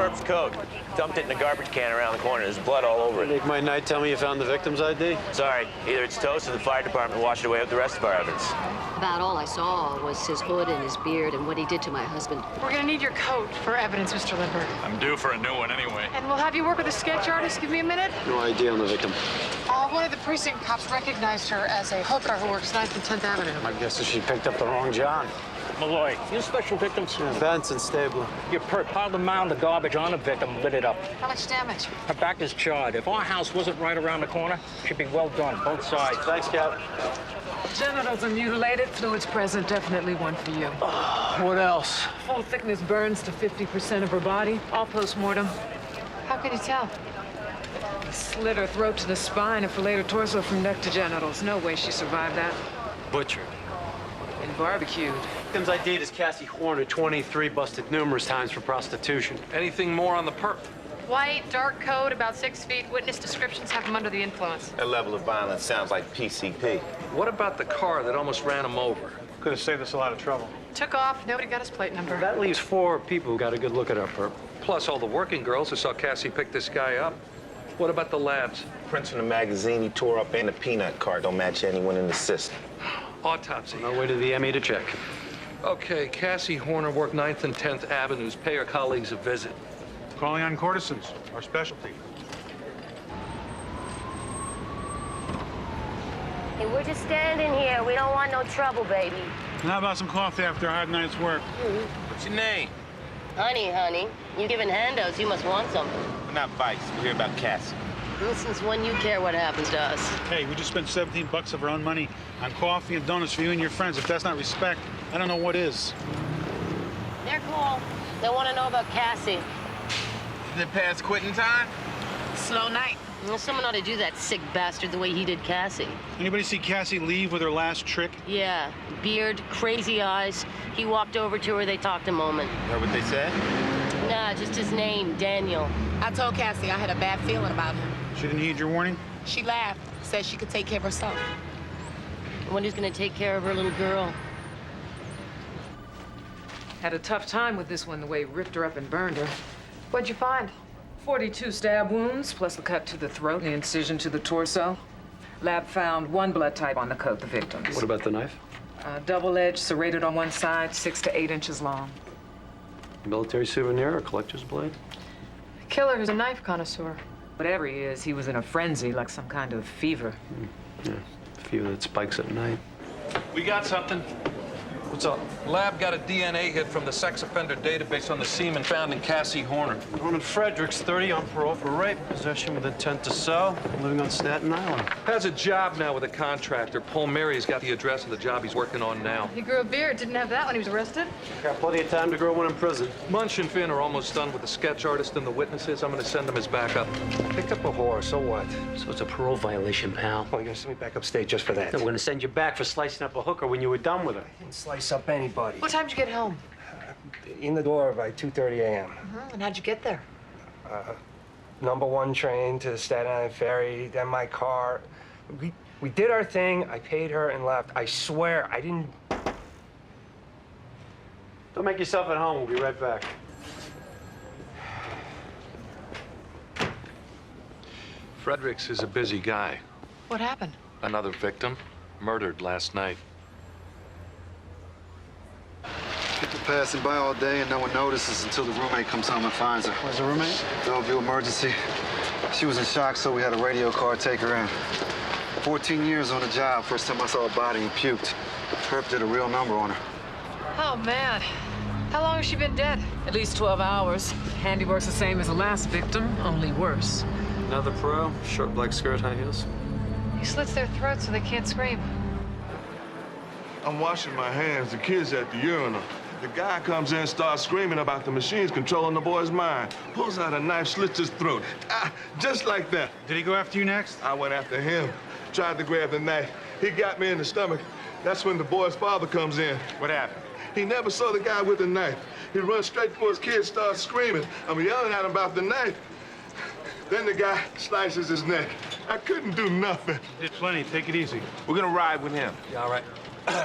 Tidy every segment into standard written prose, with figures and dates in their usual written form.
perp's coat. Dumped it in a garbage can around the corner. There's blood all over it. Make my night tell me you found the victim's ID? Sorry, either it's toast or the fire department washed it away with the rest of our evidence. About all I saw was his hood and his beard and what he did to my husband. We're gonna need your coat for evidence, Mr. Lindbergh. I'm due for a new one anyway. And we'll have you work with a sketch artist. Give me a minute. No ID on the victim. One of the precinct cops recognized her as a hooker who works 9th and 10th Avenue. My guess is she picked up the wrong John. Malloy, you special victims? Benson and Stabler. Your perp piled a mound of garbage on the victim, lit it up. How much damage? Her back is charred. If our house wasn't right around the corner, she'd be well done, both sides. Thanks, Cap. Genitals are mutilated, fluids present, definitely one for you. What else? Full thickness burns to 50% of her body, all post-mortem. How can you tell? Slit her throat to the spine and filleted her torso from neck to genitals. No way she survived that. Butchered. And barbecued. Victim's ID is Cassie Horner, 23, busted numerous times for prostitution. Anything more on the perp? White, dark coat, about 6 feet. Witness descriptions have him under the influence. That level of violence sounds like PCP. What about the car that almost ran him over? Could have saved us a lot of trouble. Took off. Nobody got his plate number. That leaves 4 people who got a good look at our perp. Plus all the working girls who saw Cassie pick this guy up. What about the labs? Prints from the magazine he tore up and the peanut cart don't match anyone in the system. Autopsy. On our way to the ME to check. Okay, Cassie Horner worked 9th and 10th Avenues. Pay her colleagues a visit. Calling on courtesans, our specialty. Hey, we're just standing here. We don't want no trouble, baby. And how about some coffee after a hard night's work? What's your name? Honey, you giving handouts, you must want something. We're not Vice. We're here about Cassie. Well, since when you care what happens to us? Hey, we just spent $17 of our own money on coffee and donuts for you and your friends. If that's not respect, I don't know what is. They're cool. They want to know about Cassie. Is it past quitting time? Slow night. Well, someone ought to do that sick bastard the way he did Cassie. Anybody see Cassie leave with her last trick? Yeah, beard, crazy eyes. He walked over to her, they talked a moment. Heard what they said? Nah, just his name, Daniel. I told Cassie I had a bad feeling about him. She didn't heed your warning? She laughed, said she could take care of herself. When who's gonna take care of her little girl? Had a tough time with this one, the way he ripped her up and burned her. What'd you find? 42 stab wounds, plus the cut to the throat and the incision to the torso. Lab found 1 blood type on the coat, the victim's. What about the knife? Double-edged, serrated on one side, 6 to 8 inches long. Military souvenir or collector's blade? The killer is a knife connoisseur. Whatever he is, he was in a frenzy, like some kind of fever. Yeah, a few that spikes at night. We got something. What's up? Lab got a DNA hit from the sex offender database on the semen found in Cassie Horner. Norman Fredericks, 30, on parole for rape, possession with intent to sell, living on Staten Island. Has a job now with a contractor. Paul Mary's got the address of the job he's working on now. He grew a beard. Didn't have that when he was arrested. Got plenty of time to grow one in prison. Munch and Finn are almost done with the sketch artist and the witnesses. I'm gonna send them as backup. Picked up a whore, so what? So it's a parole violation, pal. Well, you're gonna send me back upstate just for that. We're gonna send you back for slicing up a hooker when you were done with her. Didn't slice up anybody. What time did you get home? In the door by 2:30 a.m. And how'd you get there? Number 1 train to the Staten Island ferry, then my car. We did our thing. I paid her and left. I swear, I didn't... Don't make yourself at home. We'll be right back. Fredericks is a busy guy. What happened? Another victim, murdered last night. People passing by all day and no one notices until the roommate comes home and finds her. Where's the roommate? Bellevue emergency. She was in shock, so we had a radio car take her in. 14 years on the job. First time I saw a body and puked. Herb did a real number on her. Oh, man. How long has she been dead? At least 12 hours. Handiwork's the same as the last victim, only worse. Another pro, short black skirt, high heels. He slits their throats so they can't scream. I'm washing my hands. The kid's at the urinal. The guy comes in, starts screaming about the machines controlling the boy's mind. Pulls out a knife, slits his throat. Just like that. Did he go after you next? I went after him. Tried to grab the knife. He got me in the stomach. That's when the boy's father comes in. What happened? He never saw the guy with the knife. He runs straight for his kid, starts screaming. I'm yelling at him about the knife. Then the guy slices his neck. I couldn't do nothing. Did plenty. Take it easy. We're gonna ride with him. Yeah, all right.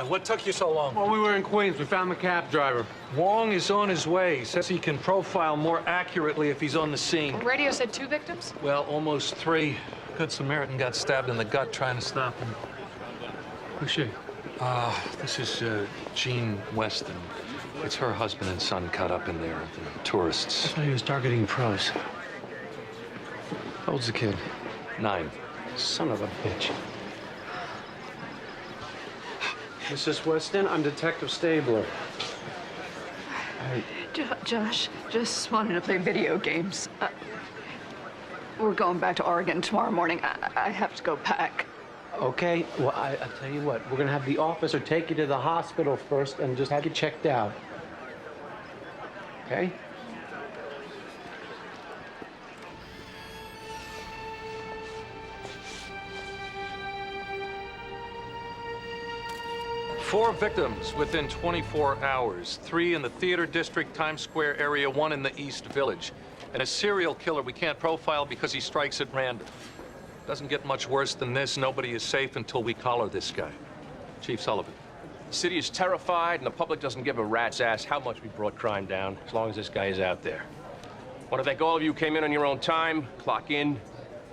What took you so long? Well, we were in Queens. We found the cab driver. Wong is on his way. Says he can profile more accurately if he's on the scene. Radio said 2 victims? Well, almost 3. Good Samaritan got stabbed in the gut trying to stop him. Who's she? This is Jean Weston. It's her husband and son caught up in there, the tourists. I thought he was targeting pros. How old's the kid? 9. Son of a bitch. Mrs. Weston, I'm Detective Stabler. Josh, just wanted to play video games. We're going back to Oregon tomorrow morning. I have to go pack. Okay, well, I'll tell you what. We're gonna have the officer take you to the hospital first and just have you checked out. Okay? Four victims within 24 hours. 3 in the Theater District, Times Square area, 1 in the East Village. And a serial killer we can't profile because he strikes at random. Doesn't get much worse than this. Nobody is safe until we collar this guy. Chief Sullivan. The city is terrified, and the public doesn't give a rat's ass how much we brought crime down, as long as this guy is out there. Want to thank all of you who came in on your own time. Clock in.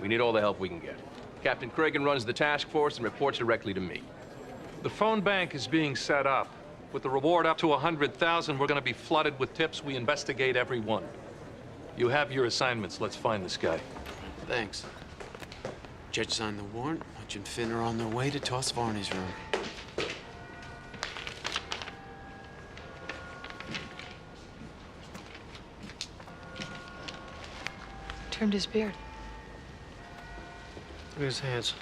We need all the help we can get. Captain Cregan runs the task force and reports directly to me. The phone bank is being set up. With the reward up to 100,000, we're going to be flooded with tips. We investigate every one. You have your assignments. Let's find this guy. Thanks. Judge signed the warrant. Hutch and Finn are on their way to toss Varney's room. Trimmed his beard. Look at his hands.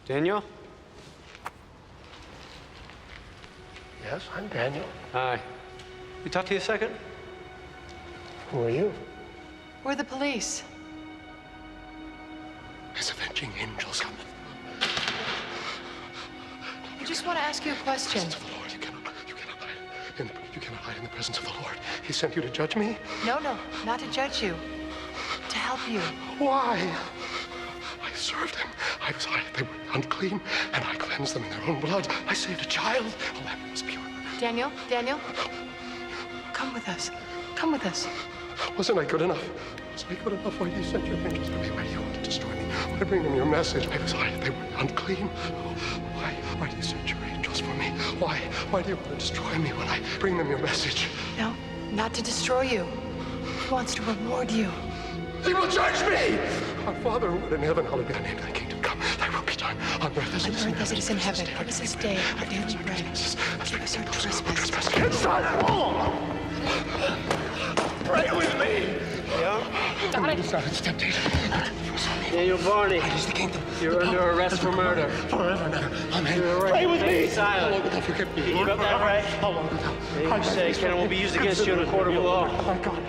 Daniel? Yes, I'm Daniel. Hi. We talk to you a second? Who are you? We're the police. His avenging angels coming. We just want to ask you a question. Lord, you cannot hide in the presence of the Lord. He sent you to judge me? No, not to judge you. To help you. Why? I served him. They were unclean, and I cleansed them in their own blood. I saved a child. A lamb was pure. Daniel, come with us. Come with us. Wasn't I good enough? Wasn't I good enough? Why do you send your angels to me? Why do you want to destroy me? Why do you bring them your message? They were unclean. Why do you send your angels for me? Why do you want to destroy me when I bring them your message? No, not to destroy you. He wants to reward you. He will judge me! Our Father who art in heaven, hallowed be thy name, thy kingdom come. Thy will be done on earth as it is in heaven. Give us this day our daily bread. Forgive us our trespasses. Pray with me! Yeah? Got it. It's temptation. Daniel Varney. Is the kingdom. You're under arrest for murder. Forever now. Amen. Pray with me. Silent. How long will thou forgive me? You got that right? How long will thou? You say, Ken, it will be used against you in a court of law. Oh, God.